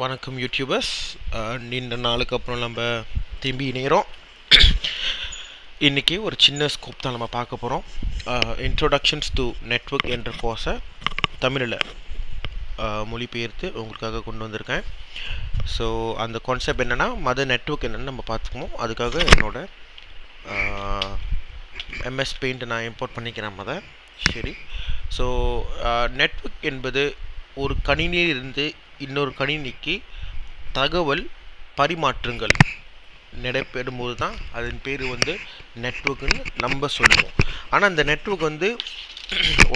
வணக்கம் யூடியூபர்ஸ். நீண்ட நாளுக்கு அப்புறம் நம்ம திரும்பி இணைகிறோம். இன்றைக்கி ஒரு சின்ன ஸ்கோப் தான் நம்ம பார்க்க போகிறோம். இன்ட்ரோடக்ஷன்ஸ் டு நெட்வொர்க் என்ற கோர்ஸை தமிழில் மொழிபெயர்த்து உங்களுக்காக கொண்டு வந்திருக்கேன். ஸோ அந்த கான்செப்ட் என்னென்னா நெட்வொர்க் என்னென்னு நம்ம பார்த்துக்குவோம். அதுக்காக என்னோடய எம்எஸ் பெயிண்ட் நான் இம்போர்ட் பண்ணிக்கிறேன் சரி. ஸோ நெட்வொர்க் என்பது ஒரு கணினியிலிருந்து இன்னொரு கணினிக்கு தகவல் பரிமாற்றங்கள் நடைபெறும்போது தான் அதன் பேர் நெட்வொர்க்குன்னு நம்ம சொல்லுவோம். ஆனால் அந்த நெட்வொர்க்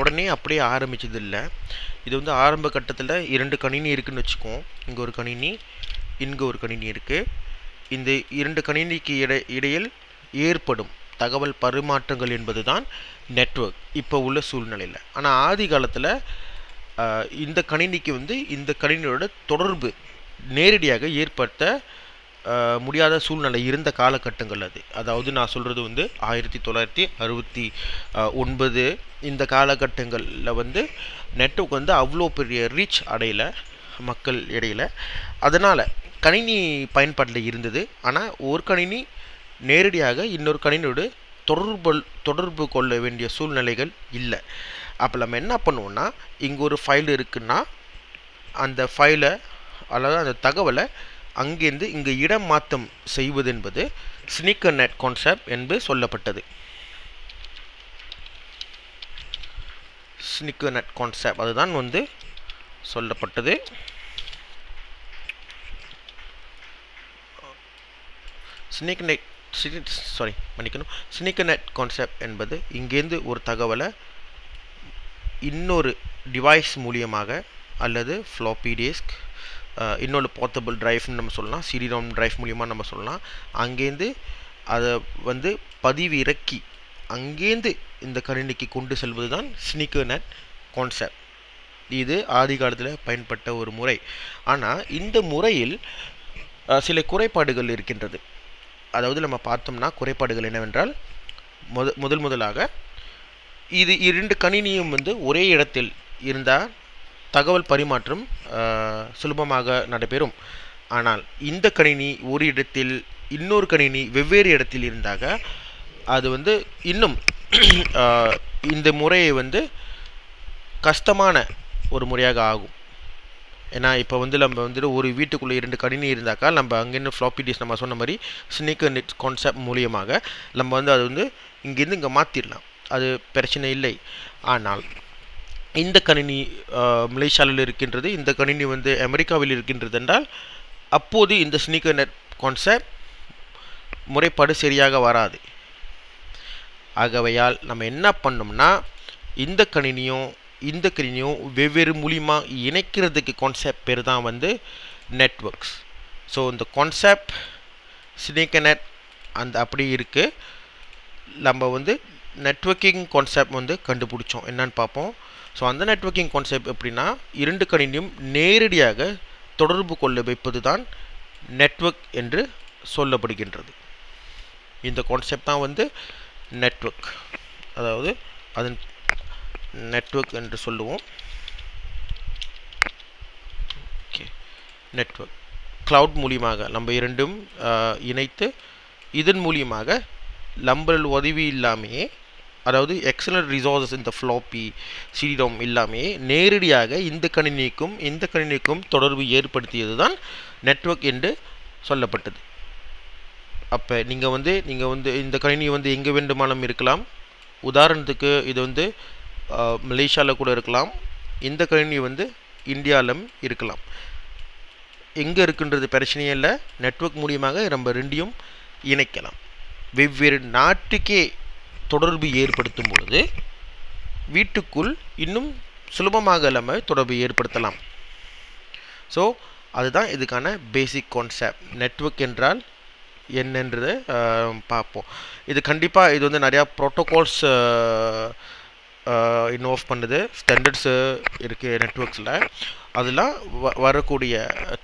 உடனே அப்படியே ஆரம்பிச்சது இல்லை. இது ஆரம்ப கட்டத்தில் 2 கணினி இருக்குதுன்னு வச்சுக்கோம். இங்கே ஒரு கணினி, இங்கே ஒரு கணினி இருக்குது. இந்த 2 கணினிக்கு இடையில் ஏற்படும் தகவல் பரிமாற்றங்கள் என்பது தான் நெட்வொர்க் இப்போ உள்ள சூழ்நிலையில். ஆனால் ஆதி காலத்தில் இந்த கணினிக்கு இந்த கணினியோட தொடர்பு நேரடியாக ஏற்படுத்த முடியாத சூழ்நிலை இருந்த காலகட்டங்கள் அது. அதாவது நான் சொல்கிறது 1969 இந்த காலகட்டங்களில் நெட்வொர்க் அவ்வளோ பெரிய ரீச் அடையலை மக்கள் இடையில். அதனால் கணினி பயன்பாட்டில் இருந்தது. ஆனால் ஒரு கணினி நேரடியாக இன்னொரு கணினியோடு தொடர்பு கொள்ள வேண்டிய சூழ்நிலைகள் இல்லை. அப்போ நம்ம என்ன பண்ணுவோம்னா, இங்கே ஒரு ஃபைல் இருக்குன்னா அந்த ஃபைலை அல்லது அந்த தகவலை அங்கேருந்து இங்கே இடம் மாற்றம் செய்வது என்பது ஸ்னீக்கர் நெட் கான்செப்ட் என்று சொல்லப்பட்டது. ஸ்னீக்கர் நெட் கான்செப்ட் அதுதான் சொல்லப்பட்டது. ஸ்னீக்கர் நெட் கான்செப்ட் என்பது இங்கேருந்து ஒரு தகவலை இன்னொரு டிவைஸ் மூலியமாக அல்லது ஃப்ளாப்பி டிஸ்க், இன்னொரு போர்ட்டபிள் ட்ரைவ்னு நம்ம சொல்லலாம், சிடி-ரோம் ட்ரைவ் மூலியமாக நம்ம சொல்லலாம். அங்கேருந்து அதை பதிவு இறக்கி அங்கேருந்து இந்த கணினிக்கு கொண்டு செல்வது தான் ஸ்னீக்கர் நெட் கான்செப்ட். இது ஆதி காலத்தில் பயன்பட்ட ஒரு முறை. ஆனால் இந்த முறையில் சில குறைபாடுகள் இருக்கின்றது. அதாவது நம்ம பார்த்தோம்னா குறைபாடுகள் என்னவென்றால், முதலாக இது 2 கணினியும் ஒரே இடத்தில் இருந்தால் தகவல் பரிமாற்றம் சுலபமாக நடைபெறும். ஆனால் இந்த கணினி ஒரு இடத்தில், இன்னொரு கணினி வெவ்வேறு இடத்தில் இருந்தாக அது இன்னும் இந்த முறையை கஷ்டமான ஒரு முறையாக ஆகும். ஏன்னா இப்போ நம்ம ஒரு வீட்டுக்குள்ளே 2 கணினி இருந்தாக்கா நம்ம அங்கேருந்து ஃப்ளாப்பி டிஸ்க் நம்ம சொன்ன மாதிரி ஸ்னீக்கர் நெட் கான்செப்ட் மூலியமாக நம்ம அது இங்கேருந்து இங்கே மாற்றிடலாம். அது பிரச்சனை இல்லை. ஆனால் இந்த கணினி மலேசியாவில் இருக்கின்றது, இந்த கணினி அமெரிக்காவில் இருக்கின்றது என்றால் அப்போது இந்த ஸ்னீக்கர் நெட் கான்செப்ட் முறைப்பாடு சரியாக வராது. ஆகவையால் நம்ம என்ன பண்ணோம்னா, இந்த கணினியும் வெவ்வேறு மூலியமாக இணைக்கிறதுக்கு கான்செப்ட் பேர் தான் நெட்வொர்க்ஸ். ஸோ இந்த கான்செப்ட் ஸ்னீக்கர் நெட் அப்படி இருக்குது. நம்ம நெட்வொர்க்கிங் கான்செப்ட் கண்டுபிடிச்சோம் என்னன்னு பார்ப்போம். ஸோ அந்த நெட்வொர்க்கிங் கான்செப்ட் எப்படின்னா, 2 கணினியும் நேரடியாக தொடர்பு கொள்ள வைப்பது தான் நெட்வொர்க் என்று சொல்லப்படுகின்றது. இந்த கான்செப்ட் தான் நெட்வொர்க். அதாவது அதன் நெட்வொர்க் என்று சொல்லுவோம். ஓகே, நெட்வொர்க் கிளவுட் மூலியமாக நம்ம இரண்டும் இணைத்து இதன் மூலியமாக நம்மள் உதவி இல்லாமையே, அதாவது எக்ஸ்டர்னல் ரிசோர்ஸஸ் இந்த ஃப்ளாப்பி சிடி-ரோம் இல்லாமையே நேரடியாக இந்த கணினிக்கும் தொடர்பு ஏற்படுத்தியது தான் நெட்வொர்க் என்று சொல்லப்பட்டது. அப்போ நீங்கள் இந்த கணினி எங்கே வேண்டுமானும் இருக்கலாம். உதாரணத்துக்கு இது மலேசியாவில் கூட இருக்கலாம். இந்த கணினி இந்தியாவிலும் இருக்கலாம். எங்கே இருக்குன்றது பிரச்சனையே இல்லை. நெட்வொர்க் மூலியமாக நம்ம 2ஐயும் இணைக்கலாம். வெவ்வேறு நாட்டுக்கே தொடர்பு ஏற்படுத்தும் பொழுது வீட்டுக்குள் இன்னும் சுலபமாக நம்ம தொடர்பு ஏற்படுத்தலாம். ஸோ அதுதான் இதுக்கான பேசிக் கான்செப்ட். நெட்வொர்க் என்றால் என்னன்றதை பார்ப்போம். இது கண்டிப்பாக இது நிறையா ப்ரோட்டோகால்ஸ் இன்வால்வ் பண்ணுது, ஸ்டாண்டர்ட்ஸு இருக்குது நெட்வொர்க்ஸில். அதெல்லாம் வரக்கூடிய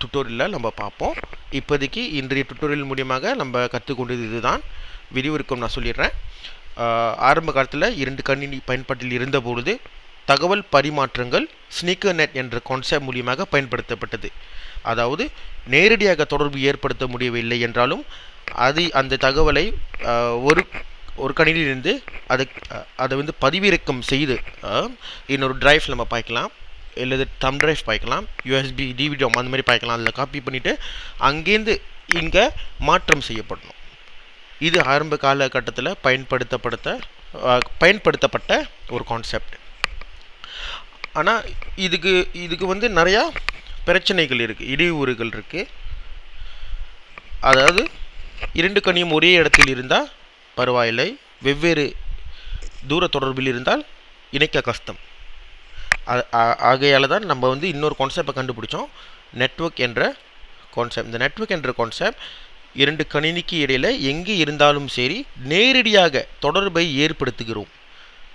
டுட்டோரியலில் நம்ம பார்ப்போம். இப்போதைக்கு இன்றைய டுட்டோரியல் மூலியமாக நம்ம கற்றுக்கொண்டது இதுதான். விரிவிருக்கும் நான் சொல்லிடுறேன். ஆரம்ப காலத்தில் 2 கணினி பயன்பாட்டில் இருந்தபொழுது தகவல் பரிமாற்றங்கள் ஸ்னீக்கர் நெட் என்ற கான்செப்ட் மூலியமாக பயன்படுத்தப்பட்டது. அதாவது நேரடியாக தொடர்பு ஏற்படுத்த முடியவில்லை என்றாலும் அந்த தகவலை ஒரு ஒரு கணினியிலிருந்து அதை வந்து பதிவிறக்கம் செய்து இன்னொரு டிரைவ் நம்ம பார்க்கலாம், இல்லை தம் டிரைவ் பார்க்கலாம், யூஎஸ்பி டிவிடி அந்த மாதிரி பார்க்கலாம். அதில் காப்பி பண்ணிவிட்டு அங்கேருந்து இங்கே மாற்றம் செய்யப்படணும். இது ஆரம்ப காலகட்டத்தில் பயன்படுத்தப்பட்ட ஒரு கான்செப்ட். ஆனால் இதுக்கு வந்து நிறையா பிரச்சனைகள் இருக்குது, இடையூறுகள் இருக்குது. அதாவது 2 கணியும் ஒரே இடத்தில் இருந்தால் பரவாயில்லை, வெவ்வேறு தூர தொடர்பில் இருந்தால் இணைக்க கஷ்டம். ஆகையால் தான் நம்ம வந்து இன்னொரு கான்செப்டை கண்டுபிடிச்சோம், நெட்வொர்க் என்ற கான்செப்ட். இந்த நெட்வொர்க் என்ற கான்செப்ட் 2 கணினிக்கு இடையில் எங்கே இருந்தாலும் சரி நேரடியாக தொடர்பை ஏற்படுத்துகிறோம்.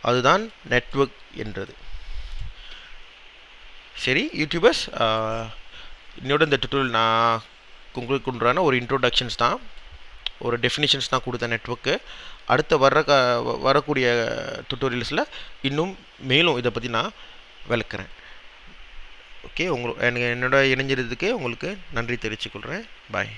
அதுதான் நெட்வொர்க் என்றது. சரி யூடியூபர்ஸ், இன்னோட இந்த டுட்டோரியல் நான் உங்களுக்கு கொண்டுறான ஒரு இன்ட்ரோடக்ஷன்ஸ் தான், ஒரு டெஃபினிஷன்ஸ் தான் கொடுத்த நெட்வொர்க்கு. அடுத்த வரக்கூடிய டுட்டோரியல்ஸில் இன்னும் மேலும் இதை பற்றி நான் விளக்குறேன். ஓகே, என்னோட இணைஞ்சிறதுக்கு உங்களுக்கு நன்றி தெரிவித்துக்கொள்கிறேன். பாய்.